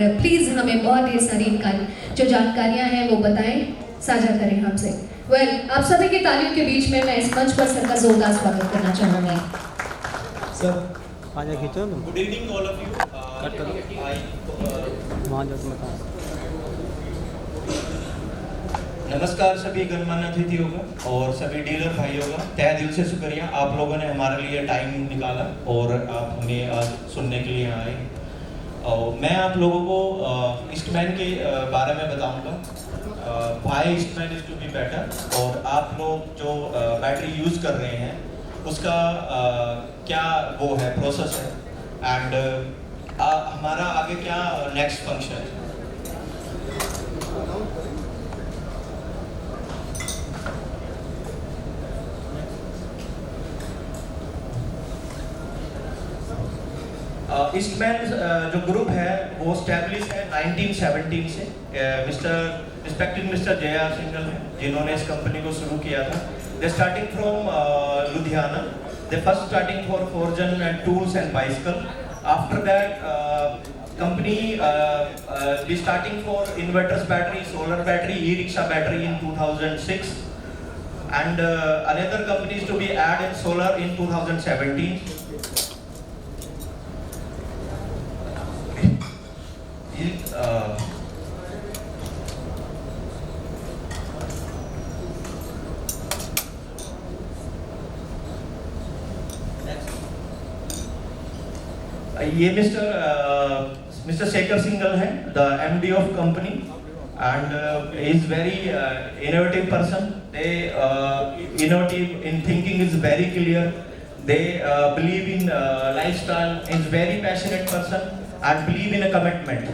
Please हमें बहुत ढेर सारी जो जानकारियां हैं वो बताएं, साझा करें हमसे। आप सभी की तालियों के बीच में मैं इस मंच पर सर का जोरदार स्वागत करना चाहूंगा। सर आजा खींचो ना। Good evening all of you. Cut करो वहाँ जाओ तुम बताओ। नमस्कार सभी गणमान्य अतिथियों का और सभी डीलर भाइयों का तहे दिल से शुक्रिया, आप लोगों ने हमारे लिए टाइम निकाला और आप हमें आज सुनने के लिए आए। और मैं आप लोगों को ईस्टमैन के बारे में बताऊंगा। Why Eastman is to be better, और आप लोग जो बैटरी यूज़ कर रहे हैं उसका क्या वो है प्रोसेस है, एंड हमारा आगे क्या नेक्स्ट फंक्शन है। ईस्टमैन जो ग्रुप है वो स्टैब्लिश है 1917 से। Respected mister JR. सिंघल है जिन्होंने इस कंपनी को शुरू किया था। They starting from Ludhiana. They first starting for forging and tools and bicycle. After that company be starting for inverters battery, solar battery, e-rickshaw battery in 2006, and another companies to be added in solar in 2017. ये mister Shekhar Singhal है, the MD of company, and is very innovative person. They innovative in thinking, is very clear. They believe in lifestyle, is very passionate person and believe in a commitment.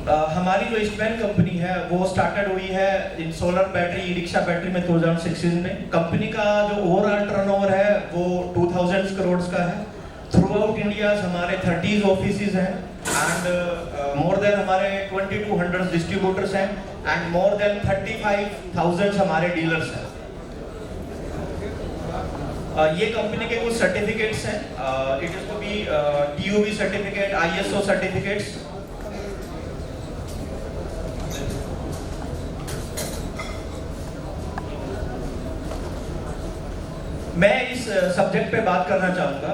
हमारी जो Eastman company है वो started हुई है in solar battery, e rickshaw battery में 2016 में। Company का जो ओवरऑल टर्नओवर है वो 2000 करोड़ का है। थ्रू आउट इंडिया हमारे 30 ऑफिसेज हैं, एंड मोर देन हमारे 2200 डिस्ट्रीब्यूटर्स हैं, एंड मोर देन 35,000 हमारे डीलर्स हैं। ये कंपनी के कुछ सर्टिफिकेट्स हैं। It is to be TUB certificate, ISO certificates. मैं इस सब्जेक्ट पे बात करना चाहूँगा।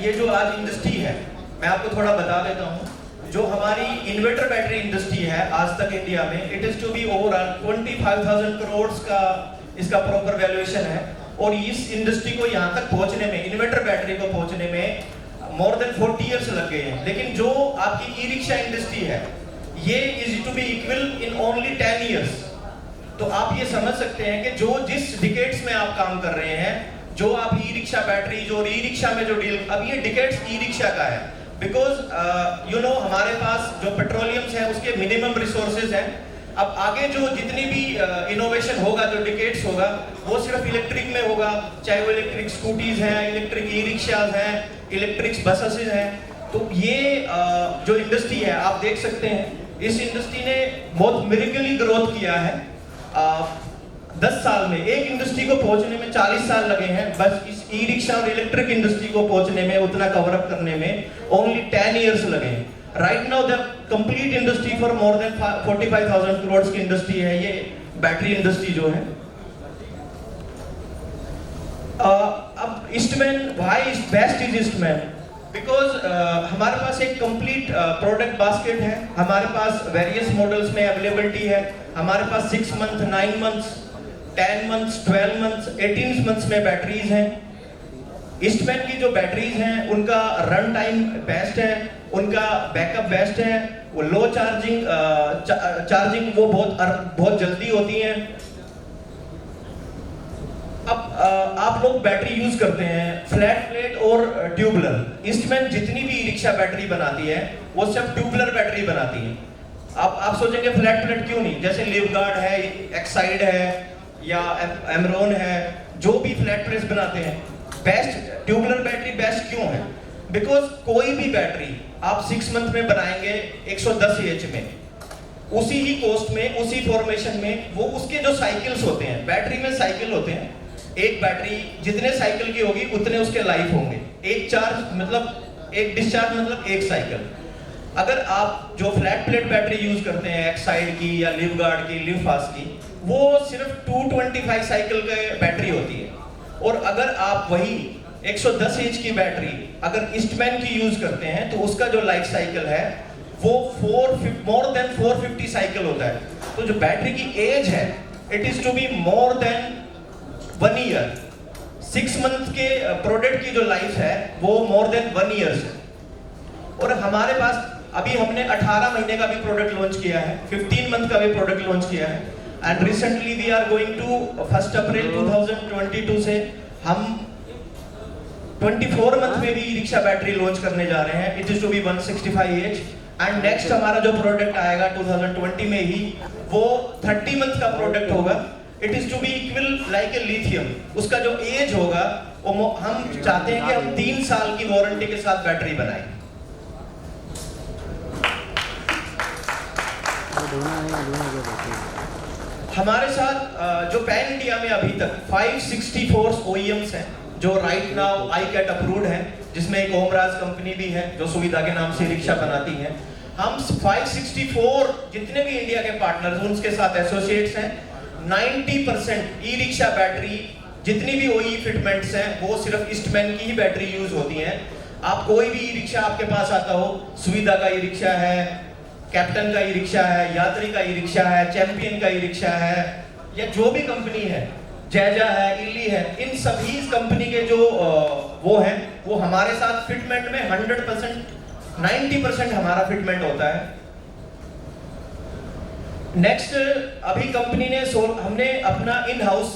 ये जो आज इंडस्ट्री है, मैं आपको थोड़ा बता देता हूँ। जो हमारी इन्वर्टर बैटरी इंडस्ट्री है आज तक इंडिया में, it is to be overall 25,000 crore का इसका प्रॉपर वैल्यूएशन है। और इस इंडस्ट्री को यहाँ तक पहुँचने में, इन्वर्टर बैटरी को पहुँचने में मोर देन 40 ईयर्स लग गए हैं। लेकिन जो आपकी ई रिक्शा इंडस्ट्री है, ये is to be equal in only 10 years. तो आप ये समझ सकते हैं कि जो जिस डिकेड्स में आप काम कर रहे हैं, जो आप ई रिक्शा बैटरी, जो ई रिक्शा में जो डील, अब ये डिकेड्स ई रिक्शा का है। बिकॉज यू नो हमारे पास जो पेट्रोलियम्स है उसके मिनिमम रिसोर्सेज हैं। अब आगे जो जितनी भी इनोवेशन होगा, जो डिकेड्स होगा, वो सिर्फ इलेक्ट्रिक में होगा। चाहे वो इलेक्ट्रिक स्कूटीज हैं, इलेक्ट्रिक ई रिक्शाज हैं, इलेक्ट्रिक बसेस हैं। तो ये जो इंडस्ट्री है, आप देख सकते हैं इस इंडस्ट्री ने बहुत मिरेकली ग्रोथ किया है। 10 साल में एक इंडस्ट्री को पहुंचने में 40 साल लगे हैं। बस इस ई रिक्शा और इलेक्ट्रिक इंडस्ट्री को पहुंचने में, उतना कवर अप करने में ओनली 10 इयर्स लगे हैं। Right now the complete industry for more than 45,000 crore की इंडस्ट्री है ये बैटरी इंडस्ट्री जो है। अब Eastman, why is best is Eastman? Because हमारे पास एक कंप्लीट प्रोडक्ट बास्केट है। हमारे पास वेरियस मॉडल्स में अवेलेबिलिटी है। हमारे पास 6 month, 9 months, 10 months, 12 months, 18 months में बैटरीज हैं। ईस्टमैन की जो बैटरीज हैं उनका रन टाइम बेस्ट है, उनका बैकअप बेस्ट है। वो लो चार्जिंग वो बहुत जल्दी होती हैं। अब आप लोग बैटरी यूज करते हैं फ्लैट प्लेट और ट्यूबुलर। ईस्टमैन जितनी भी रिक्शा बैटरी बनाती है वो सब ट्यूबुलर बैटरी बनाती है। आप सोचेंगे फ्लैट प्लेट क्यों नहीं? जैसे लिवगार्ड है, एक्साइड है या एमरॉन है, जो भी फ्लैट प्लेट्स बनाते हैं, बेस्ट ट्यूबुलर बैटरी बेस्ट क्यों है? बिकॉज कोई भी बैटरी आप 6 मंथ में बनाएंगे 110 AH में, उसी ही कॉस्ट में, उसी फॉर्मेशन में, वो उसके जो साइकिल्स होते हैं, बैटरी में साइकिल होते हैं, एक बैटरी जितने साइकिल की होगी उतने उसके लाइफ होंगे। एक चार्ज मतलब एक डिस्चार्ज मतलब एक साइकिल। अगर आप जो फ्लैट प्लेट बैटरी यूज करते हैं एक्साइड की या लिवगार्ड की, लिवफास्ट की, वो सिर्फ 225 साइकिल की बैटरी होती है। और अगर आप वही 110 इंच की बैटरी अगर ईस्टमैन की यूज करते हैं तो उसका जो लाइफ साइकिल है वो मोर देन 450 साइकिल होता है। तो जो बैटरी की एज है it is to be more than 1 year. 6 month के प्रोडक्ट की जो लाइफ है वो मोर देन 1 ईयर है। और हमारे पास अभी हमने 18 महीने का भी प्रोडक्ट लॉन्च किया है, 15 मंथ का भी प्रोडक्ट लॉन्च किया है, and recently we are going to 1 April 2022 से हम 24 मंथ में भी ई रिक्शा बैटरी लॉन्च करने जा रहे हैं। It is to be 165H। And next हमारा जो प्रोडक्ट आएगा 2020 में ही वो 30 मंथ का प्रोडक्ट होगा। It is to be equal like a lithium. उसका जो एज होगा वो हम चाहते हैं कि हम 3 साल की वारंटी के साथ बैटरी बनाएं। हमारे साथ जो पैन इंडिया में अभी तक 564 OEMs हैं जो राइट नाउ ICAT अप्रूव्ड हैं, जिसमें एक ओमराज कंपनी भी है जो सुविधा के नाम से रिक्शा बनाती है। हम 564 जितने भी इंडिया के पार्टनर्स उनके साथ एसोसिएट्स हैं। 90% ई रिक्शा बैटरी जितनी भी OE फिटमेंट्स हैं वो सिर्फ ईस्टमैन की ही बैटरी यूज होती हैं। आप कोई भी ई रिक्शा आपके पास आता हो, सुविधा का ई रिक्शा है, कैप्टन का ई रिक्शा है, यात्री का ई रिक्शा है, चैंपियन का ई रिक्शा है, या जो भी कंपनी है, जैजा है, इली है, इन सभी कंपनी के जो वो हैं वो हमारे साथ फिटमेंट में 100% 90% हमारा फिटमेंट होता है। नेक्स्ट अभी कंपनी ने हमने अपना in house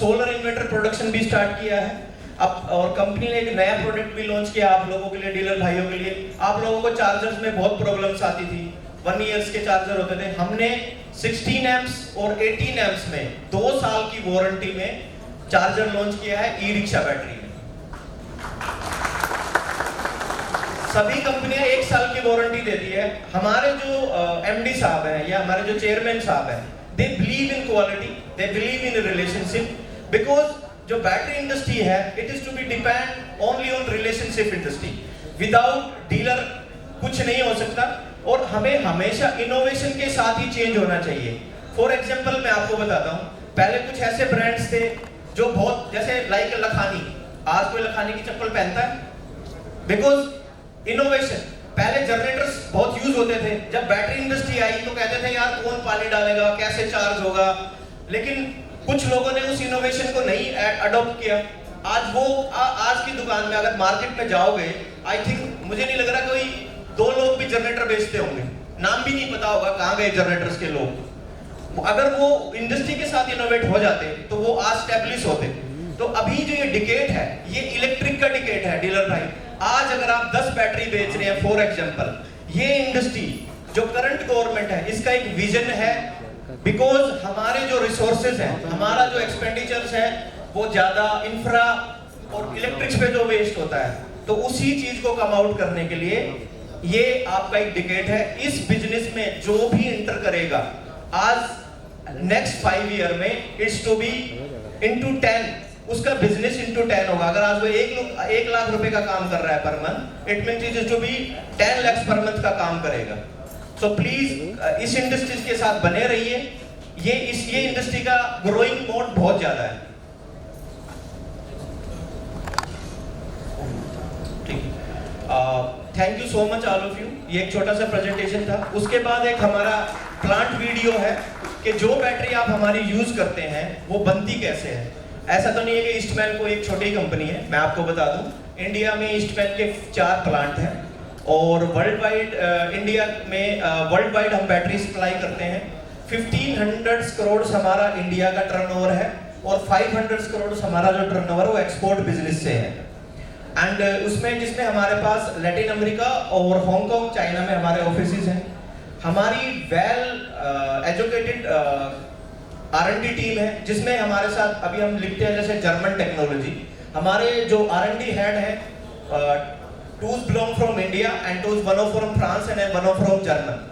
solar inverter production भी स्टार्ट किया है अब, और कंपनी ने एक नया प्रोडक्ट भी लॉन्च किया आप लोगों के लिए, डीलर भाइयों के लिए। आप लोगों को चार्जर्स में बहुत प्रॉब्लम्स आती थी, 1 ईयर्स के चार्जर होते थे। हमने 16 एम्प्स और 18 एम्प्स में 2 साल की वारंटी में चार्जर लॉन्च किया है ई रिक्शा बैटरी में। सभी कंपनियां 1 साल की वारंटी देती है। हमारे जो MD साहब हैं या हमारे जो चेयरमैन साहब हैं, they believe in quality, they believe in relationship, because जो बैटरी इंडस्ट्री है it is to be depend only on relationship industry. Without dealer कुछ नहीं हो सकता और हमें हमेशा इनोवेशन के साथ ही चेंज होना चाहिए। फॉर एग्जांपल मैं आपको बताता हूँ, पहले कुछ ऐसे ब्रांड्स थे जो बहुत, जैसे लाइक लखानी, आज कोई लखानी की चप्पल पहनता है बिकॉज इनोवेशन। पहले जनरेटर्स बहुत यूज होते थे, जब बैटरी इंडस्ट्री आई तो कहते थे यार कौन पानी डालेगा, कैसे चार्ज होगा, लेकिन कुछ लोगों ने उस इनोवेशन को नहीं अडॉप्ट किया। आज वो आज की दुकान में अगर मार्केट में जाओगे, आई थिंक मुझे नहीं लग रहा कोई 2 लोग भी जनरेटर बेचते होंगे, नाम भी नहीं पता होगा कहाँ गए जनरेटर्स के लोग। अगर वो इंडस्ट्री के साथ इनोवेट हो जाते तो वो आज स्टैब्लिश होते। तो अभी जो ये डिकेट है ये इलेक्ट्रिक का डिकेट है डीलर भाई। आज अगर आप 10 बैटरी बेच रहे हैं फॉर एग्जांपल, ये इंडस्ट्री जो करंट गवर्नमेंट है इसका एक विजन है, बिकॉज हमारे जो रिसोर्सेज हैं, हमारा जो एक्सपेंडिचर्स है वो ज्यादा इंफ्रा और इलेक्ट्रिक्स पे जो वेस्ट होता है, तो उसी चीज को कम आउट करने के लिए ये आपका एक डिकेट है। इस बिजनेस में जो भी एंटर करेगा आज नेक्स्ट 5 ईयर में इट्स टू बी इनटू 10, उसका बिजनेस इनटू 10 होगा। अगर आज वो 1 लाख रुपए का काम कर रहा है per month, it means it is to be 10 lakhs per month का काम करेगा। सो प्लीज इस इंडस्ट्री के साथ बने रहिए। ये इंडस्ट्री का ग्रोइंग मोड बहुत ज्यादा है। Thank you so much all of you. ये एक छोटा सा प्रेजेंटेशन था। उसके बाद एक हमारा प्लांट वीडियो है कि जो बैटरी आप हमारी यूज करते हैं वो बनती कैसे है। ऐसा तो नहीं है कि ईस्टमैन को एक छोटी कंपनी है, मैं आपको बता दूं इंडिया में ईस्टमैन के 4 प्लांट हैं और वर्ल्ड वाइड इंडिया में वर्ल्ड वाइड हम बैटरी सप्लाई करते हैं। 1500 करोड़ हमारा इंडिया का टर्नओवर है और 500 करोड़ हमारा जो टर्नओवर वो एक्सपोर्ट बिजनेस से है। एंड उसमें जिसमें हमारे पास लैटिन अमेरिका और हांगकांग, चाइना में हमारे ऑफिसेज हैं। हमारी वेल एजुकेटेड R&D टीम है जिसमें हमारे साथ अभी हम लिखते हैं जैसे जर्मन टेक्नोलॉजी। हमारे जो R&D हेड है, 2 belong from India and 2 one from France and 1 from German।